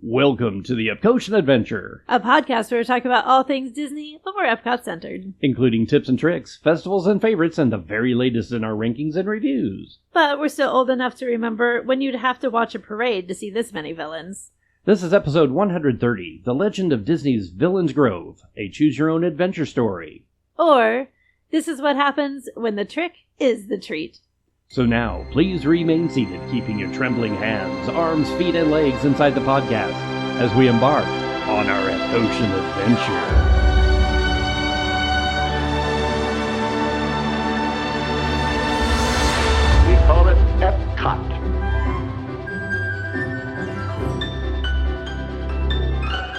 Welcome to the Epcotien Adventure, a podcast where we talk about all things Disney, but we're Epcot-centered. including tips and tricks, festivals and favorites, and the very latest in our rankings and reviews. But we're still old enough to remember when you'd have to watch a parade to see this many villains. This is episode 130, The Legend of Disney's Villains Grove, a choose-your-own-adventure story. Or, this is what happens when the trick is the treat. So now, please remain seated, keeping your trembling hands, arms, feet, and legs inside the podcast as we embark on our Epcotien adventure. We call it Epcot.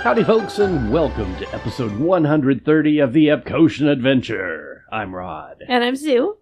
Howdy folks, and welcome to episode 130 of the Epcotien Adventure. I'm Rod. And I'm Sue.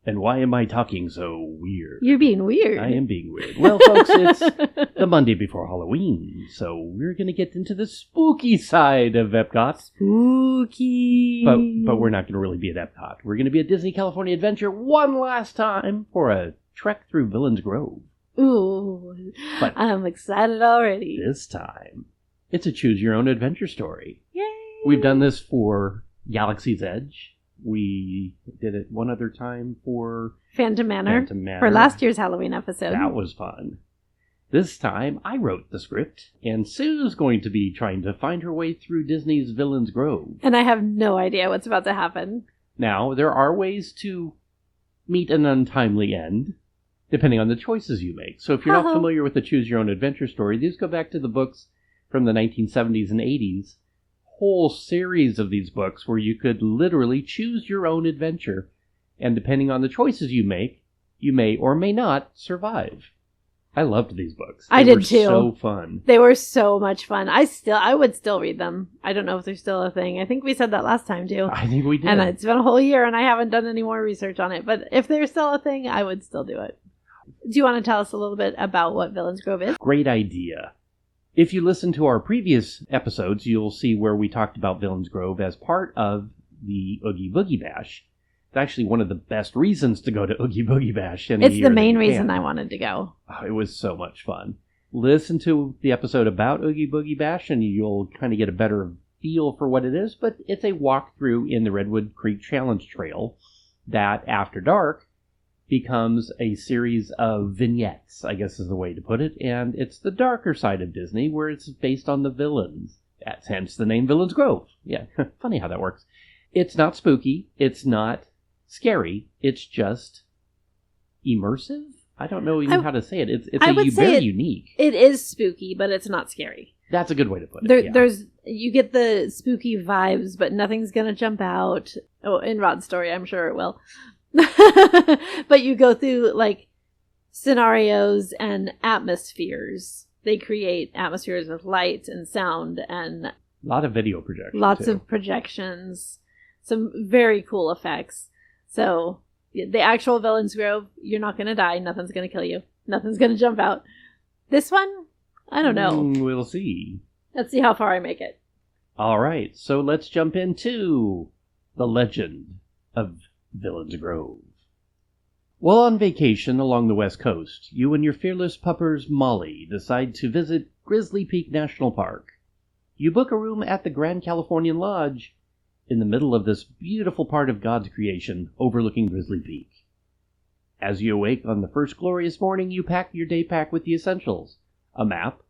And why am I talking so weird? You're being weird. I am being weird. Well, folks, it's the Monday before Halloween, so we're going to get into the spooky side of Epcot. Spooky. But we're not going to really be at Epcot. We're going to be at Disney California Adventure one last time for a trek through Villains Grove. Ooh, But I'm excited already. this time, it's a choose-your-own-adventure story. Yay! We've done this for Galaxy's Edge. We did it one other time for Phantom Manor. For last year's Halloween episode. That was fun. This time, I wrote the script, and Sue's going to be trying to find her way through Disney's Villains Grove. And I have no idea what's about to happen. Now, there are ways to meet an untimely end, depending on the choices you make. So if you're not familiar with the Choose Your Own Adventure story, these go back to the books from the 1970s and 80s. Whole series of these books where you could literally choose your own adventure, and depending on the choices you make, you may or may not survive. I loved these books. I did too. They were so fun. They were so much fun. I would still read them. I don't know if they're still a thing. I think we said that last time too. I think we did. And it's been a whole year and I haven't done any more research on it. But if they're still a thing, I would still do it. Do you want to tell us a little bit about what Villains Grove is? Great idea. If you listen to our previous episodes, you'll see where we talked about Villains Grove as part of the Oogie Boogie Bash. It's actually one of the best reasons to go to Oogie Boogie Bash. It's the main reason I wanted to go. Oh, it was so much fun. Listen to the episode about Oogie Boogie Bash and you'll kind of get a better feel for what it is, but it's a walkthrough in the Redwood Creek Trail that, after dark, becomes a series of vignettes, I guess is the way to put it, and it's the darker side of Disney where it's based on the villains. That's hence the name Villains Grove. Yeah, funny how that works. It's not spooky, it's not scary, it's just immersive? I don't know even how to say it. It's very unique. It is spooky, but it's not scary. That's a good way to put it. You get the spooky vibes, but nothing's gonna jump out. Oh, in Rod's story, I'm sure it will. But you go through like scenarios and atmospheres. They create atmospheres with light and sound and a lot of video projections. Lots of projections. Some very cool effects. So the actual Villains Grove, you're not going to die. Nothing's going to kill you. Nothing's going to jump out. This one, I don't know. We'll see. Let's see how far I make it. All right, so let's jump into the legend of Villains Grove. While on vacation along the West Coast, you and your fearless puppers Molly decide to visit Grizzly Peak National Park. You book a room at the Grand Californian Lodge in the middle of this beautiful part of God's creation overlooking Grizzly Peak. As you awake on the first glorious morning, you pack your day pack with the essentials: a map,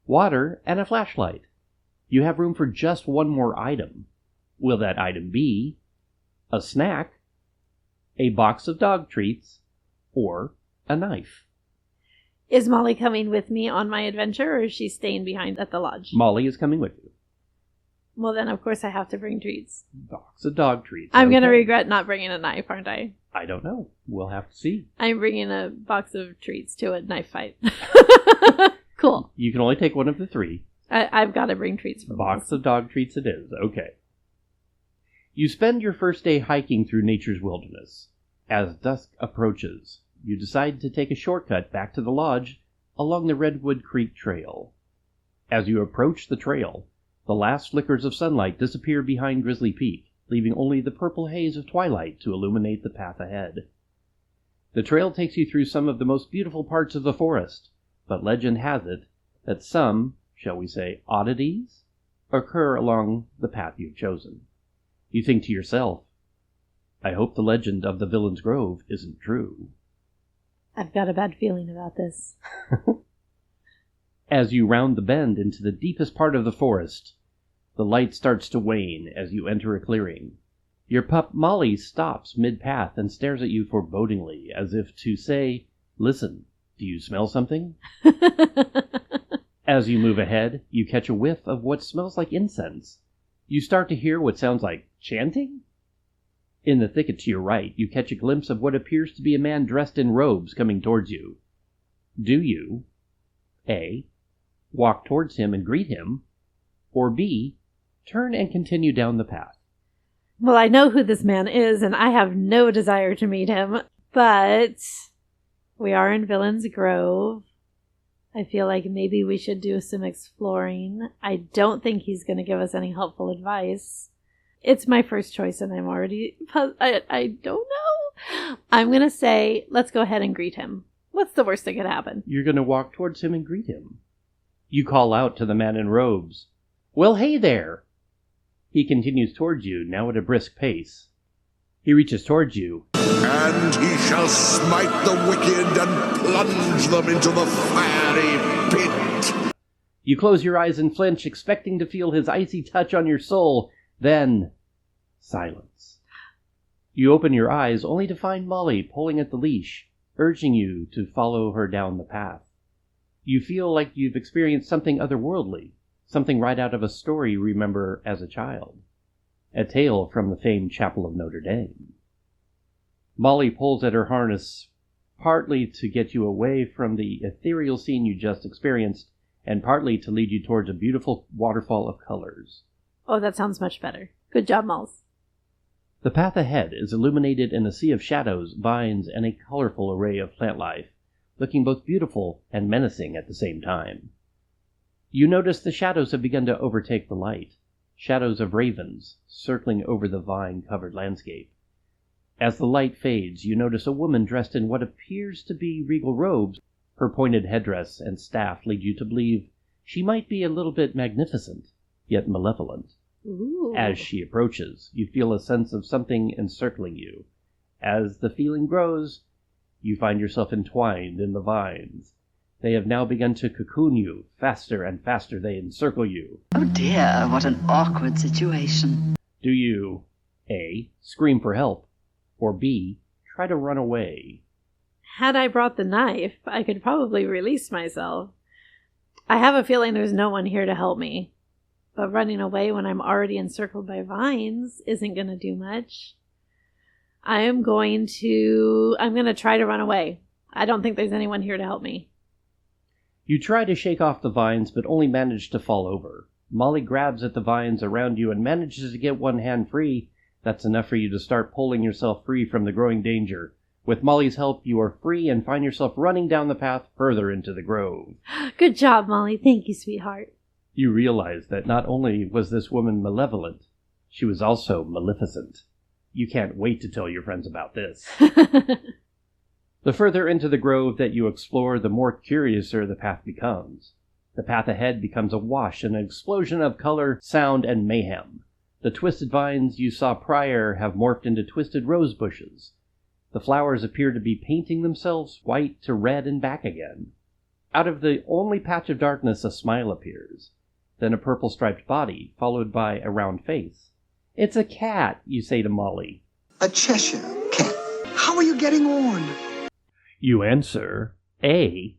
water, and a flashlight. You have room for just one more item. Will that item be a snack, a box of dog treats, or a knife? Is Molly coming with me on my adventure, or is she staying behind at the lodge? Molly is coming with you. Well, then, of course, I have to bring treats. Box of dog treats. I'm going to regret not bringing a knife, aren't I? I don't know. We'll have to see. I'm bringing a box of treats to a knife fight. Cool. You can only take one of the three. I've got to bring treats for Box of dog treats it is. Okay. You spend your first day hiking through nature's wilderness. As dusk approaches, you decide to take a shortcut back to the lodge along the Redwood Creek Trail. As you approach the trail, the last flickers of sunlight disappear behind Grizzly Peak, leaving only the purple haze of twilight to illuminate the path ahead. The trail takes you through some of the most beautiful parts of the forest, but legend has it that some shall we say, oddities occur along the path you've chosen. You think to yourself, I hope the legend of the Villain's Grove isn't true. I've got a bad feeling about this. As you round the bend into the deepest part of the forest, the light starts to wane as you enter a clearing. Your pup Molly stops mid-path and stares at you forebodingly, as if to say, listen, do you smell something? As you move ahead, you catch a whiff of what smells like incense. You start to hear what sounds like chanting? In the thicket to your right, you catch a glimpse of what appears to be a man dressed in robes coming towards you. Do you, A, walk towards him and greet him, or B, turn and continue down the path? Well, I know who this man is, and I have no desire to meet him, but we are in Villain's Grove. I feel like maybe we should do some exploring. I don't think he's going to give us any helpful advice. It's my first choice, and I'm already... I don't know. I'm going to say, let's go ahead and greet him. What's the worst that could happen? You're going to walk towards him and greet him. You call out to the man in robes. Well, hey there! He continues towards you, now at a brisk pace. He reaches towards you. And he shall smite the wicked and plunge them into the fiery pit. You close your eyes and flinch, expecting to feel his icy touch on your soul. Then, silence. You open your eyes only to find Molly pulling at the leash, urging you to follow her down the path. You feel like you've experienced something otherworldly, something right out of a story you remember as a child. A tale from the famed Chapel of Notre Dame. Molly pulls at her harness, partly to get you away from the ethereal scene you just experienced, and partly to lead you towards a beautiful waterfall of colors. Oh, that sounds much better. Good job, Malls. The path ahead is illuminated in a sea of shadows, vines, and a colorful array of plant life, looking both beautiful and menacing at the same time. You notice the shadows have begun to overtake the light, shadows of ravens circling over the vine-covered landscape. As the light fades, you notice a woman dressed in what appears to be regal robes. Her pointed headdress and staff lead you to believe she might be a little bit magnificent, yet malevolent. Ooh. As she approaches, you feel a sense of something encircling you. As the feeling grows, you find yourself entwined in the vines. They have now begun to cocoon you. Faster and faster they encircle you. Oh dear, what an awkward situation. Do you, A, scream for help, or B, try to run away? Had I brought the knife, I could probably release myself. I have a feeling there's no one here to help me. But running away when I'm already encircled by vines isn't going to do much. I'm going to try to run away. I don't think there's anyone here to help me. You try to shake off the vines, but only manage to fall over. Molly grabs at the vines around you and manages to get one hand free. That's enough for you to start pulling yourself free from the growing danger. With Molly's help, you are free and find yourself running down the path further into the grove. Good job, Molly. Thank you, sweetheart. You realize that not only was this woman malevolent, she was also maleficent. You can't wait to tell your friends about this. The further into the grove that you explore, the more curiouser the path becomes. The path ahead becomes awash in an explosion of color, sound, and mayhem. The twisted vines you saw prior have morphed into twisted rose bushes. The flowers appear to be painting themselves white to red and back again. Out of the only patch of darkness, a smile appears. Then a purple-striped body, followed by a round face. It's a cat, you say to Molly. A Cheshire cat. How are you getting on? You answer, A.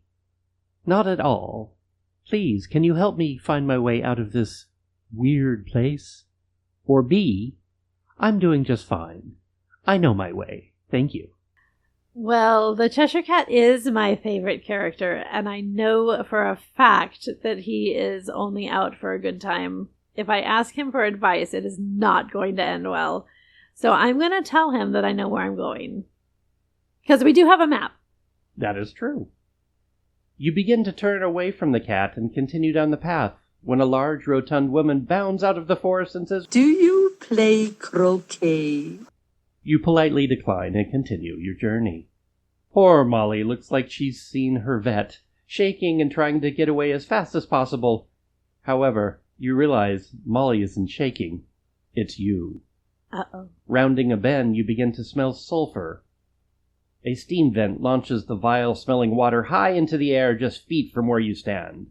Not at all. Please, can you help me find my way out of this weird place? Or B. I'm doing just fine. I know my way. Thank you. Well, the Cheshire Cat is my favorite character, and I know for a fact that he is only out for a good time. If I ask him for advice, it is not going to end well. So I'm going to tell him that I know where I'm going. Because we do have a map. That is true. You begin to turn away from the cat and continue down the path when a large, rotund woman bounds out of the forest and says, Do you play croquet? You politely decline and continue your journey. Poor Molly looks like she's seen her vet, shaking and trying to get away as fast as possible, However, you realize Molly isn't shaking. It's you. Uh-oh. Rounding a bend, you begin to smell sulfur. A steam vent launches the vile-smelling water high into the air just feet from where you stand.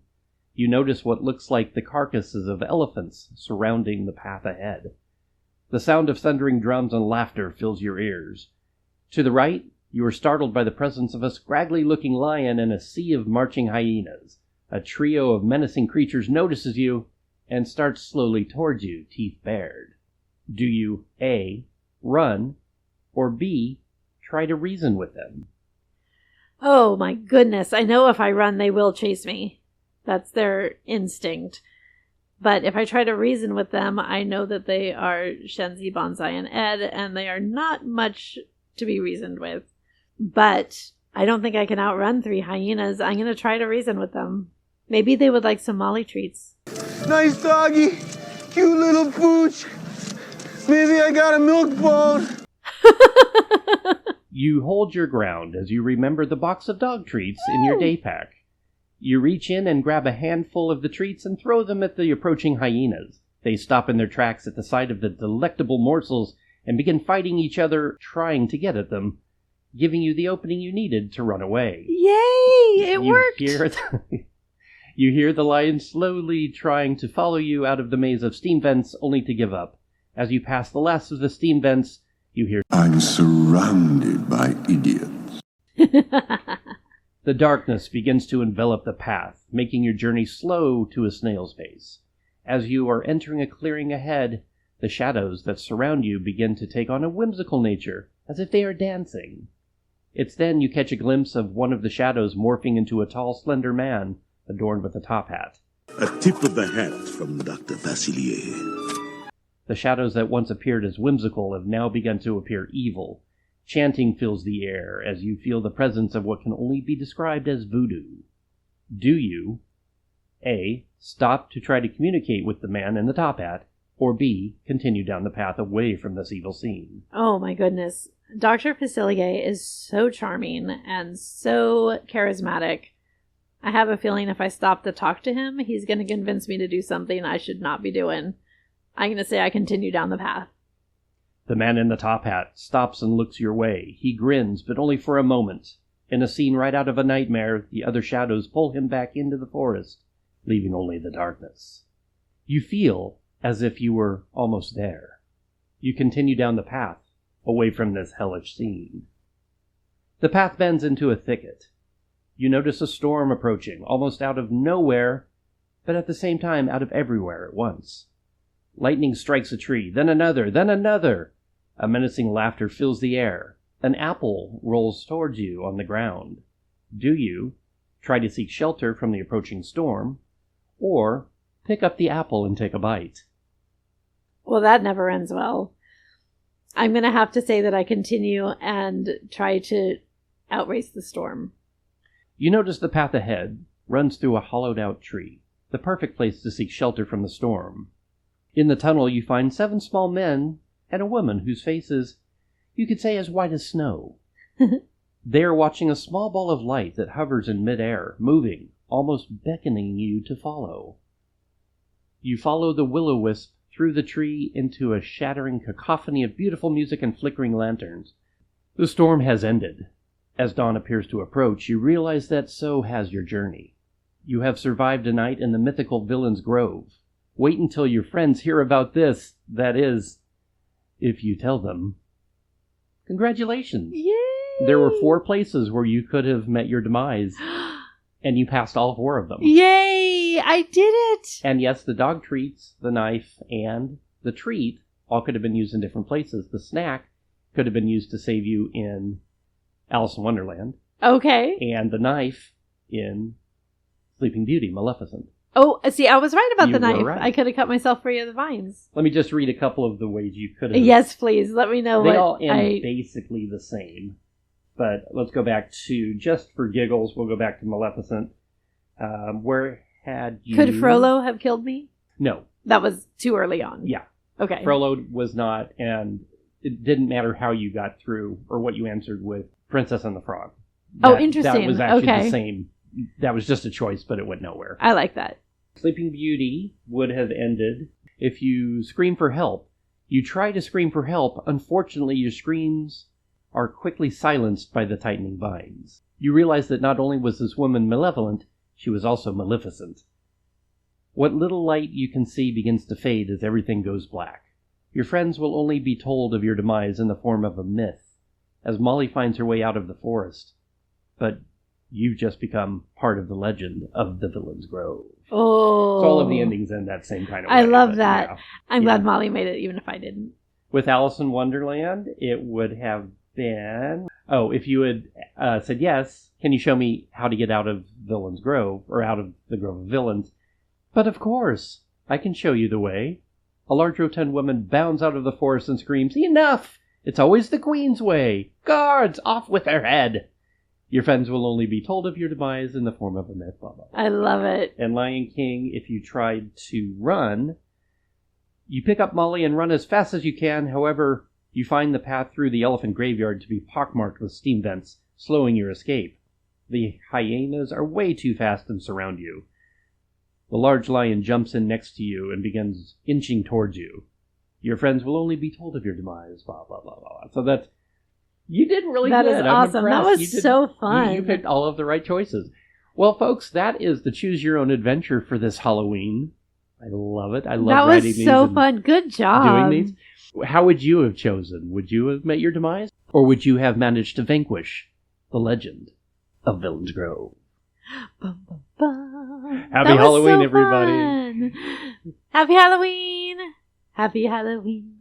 You notice what looks like the carcasses of elephants surrounding the path ahead. The sound of thundering drums and laughter fills your ears. To the right, you are startled by the presence of a scraggly-looking lion and a sea of marching hyenas. A trio of menacing creatures notices you and starts slowly towards you, teeth bared. Do you A, run, or B, try to reason with them? Oh my goodness, I know if I run they will chase me. That's their instinct. But if I try to reason with them, I know that they are Shenzi, Bonsai, and Ed, and they are not much to be reasoned with. But I don't think I can outrun 3 hyenas. I'm going to try to reason with them. Maybe they would like some Molly treats. Nice doggy. Cute little pooch. Maybe I got a milk bone. You hold your ground as you remember the box of dog treats in your day pack. You reach in and grab a handful of the treats and throw them at the approaching hyenas. They stop in their tracks at the sight of the delectable morsels and begin fighting each other, trying to get at them, giving you the opening you needed to run away. Yay! It worked! You hear the lion slowly trying to follow you out of the maze of steam vents, only to give up. As you pass the last of the steam vents, you hear, I'm surrounded by idiots. The darkness begins to envelop the path, making your journey slow to a snail's pace. As you are entering a clearing ahead, the shadows that surround you begin to take on a whimsical nature, as if they are dancing. It's then you catch a glimpse of one of the shadows morphing into a tall, slender man, adorned with a top hat. A tip of the hat from Dr. Vassilier. The shadows that once appeared as whimsical have now begun to appear evil. Chanting fills the air as you feel the presence of what can only be described as voodoo. Do you A, stop to try to communicate with the man in the top hat, or B, continue down the path away from this evil scene? Oh my goodness. Dr. Facilier is so charming and so charismatic. I have a feeling if I stop to talk to him, he's going to convince me to do something I should not be doing. I'm going to say I continue down the path. The man in the top hat stops and looks your way. He grins, but only for a moment. In a scene right out of a nightmare, the other shadows pull him back into the forest, leaving only the darkness. You feel as if you were almost there. You continue down the path, away from this hellish scene. The path bends into a thicket. You notice a storm approaching, almost out of nowhere, but at the same time out of everywhere at once. Lightning strikes a tree, then another, then another. A menacing laughter fills the air. An apple rolls towards you on the ground. Do you try to seek shelter from the approaching storm, or pick up the apple and take a bite? Well, that never ends well. I'm going to have to say that I continue and try to outrace the storm. You notice the path ahead runs through a hollowed-out tree, the perfect place to seek shelter from the storm. In the tunnel you find 7 small men and a woman whose face is, you could say, as white as snow. They are watching a small ball of light that hovers in midair, moving, almost beckoning you to follow. You follow the will-o-wisp through the tree into a shattering cacophony of beautiful music and flickering lanterns. The storm has ended. As dawn appears to approach, you realize that so has your journey. You have survived a night in the mythical Villain's Grove. Wait until your friends hear about this. That is, if you tell them. Congratulations! Yay! There were 4 places where you could have met your demise, and you passed all 4 of them. Yay! I did it! And yes, the dog treats, the knife, and the treat all could have been used in different places. The snack could have been used to save you in Alice in Wonderland. Okay. And the knife in Sleeping Beauty, Maleficent. Oh, see, I was right about You the knife. were right. I could have cut myself free of the vines. Let me just read a couple of the ways you could have. Yes, please. Let me know They what all end basically the same. But let's go back to, just for giggles, we'll go back to Maleficent. Where had you... Could Frollo have killed me? No. That was too early on. Yeah. Okay. Frollo was not, and it didn't matter how you got through or what you answered with Princess and the Frog. Oh, interesting. That was actually Okay. the same. That was just a choice, but it went nowhere. I like that. Sleeping Beauty would have ended if you scream for help. You try to scream for help. Unfortunately, your screams are quickly silenced by the tightening vines. You realize that not only was this woman malevolent, she was also maleficent. What little light you can see begins to fade as everything goes black. Your friends will only be told of your demise in the form of a myth, as Molly finds her way out of the forest. But you've just become part of the legend of the Villain's Grove. Oh. So all of the endings end that same kind of way. I love but, that. yeah. I'm glad Molly made it, even if I didn't. With Alice in Wonderland, it would have been... Oh, if you had said yes, can you show me how to get out of Villain's Grove, or out of the Grove of Villains? But of course, I can show you the way. A large rotund woman bounds out of the forest and screams, "Enough! It's always the Queen's way! Guards, off with their head!" Your friends will only be told of your demise in the form of a myth, blah, blah, blah. I love it. And Lion King, if you tried to run, you pick up Molly and run as fast as you can. However, you find the path through the elephant graveyard to be pockmarked with steam vents, slowing your escape. The hyenas are way too fast and surround you. The large lion jumps in next to you and begins inching towards you. Your friends will only be told of your demise, blah, blah, blah, blah. So that's... You did really that good. That is I'm awesome. impressed. That was so fun. You picked all of the right choices. Well, folks, that is the Choose Your Own Adventure for this Halloween. I love it. I love writing these. That was so fun. Good job. Doing these. How would you have chosen? Would you have met your demise? Or would you have managed to vanquish the legend of Villain's Grove? Bum, bum, bum. Happy Halloween, everybody. Fun. Happy Halloween. Happy Halloween.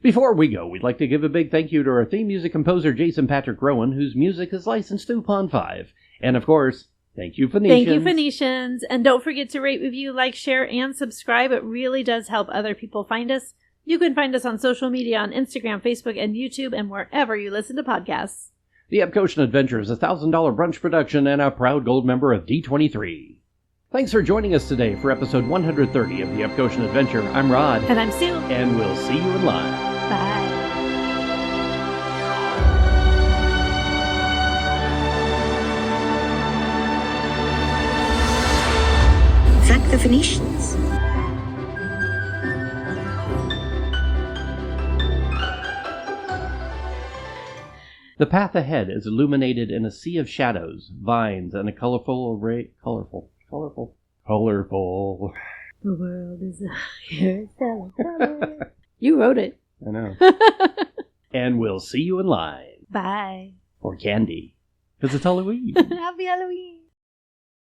Before we go, we'd like to give a big thank you to our theme music composer, Jason Patrick Rowan, whose music is licensed to Pond 5. And of course, thank you, Phoenicians. Thank you, Phoenicians. And don't forget to rate, review, like, share, and subscribe. It really does help other people find us. You can find us on social media on Instagram, Facebook, and YouTube, and wherever you listen to podcasts. The Epcotian Adventure is a $1,000 brunch production and a proud gold member of D23. Thanks for joining us today for episode 130 of the Epcotian Adventure. I'm Rod. And I'm Sue. And we'll see you in live. Bye. Thank the Phoenicians. The path ahead is illuminated in a sea of shadows, vines, and a colorful array... Colorful. The world is a carousel of color. You wrote it. I know. And we'll see you in line. Bye. For candy. Because it's Halloween. Happy Halloween.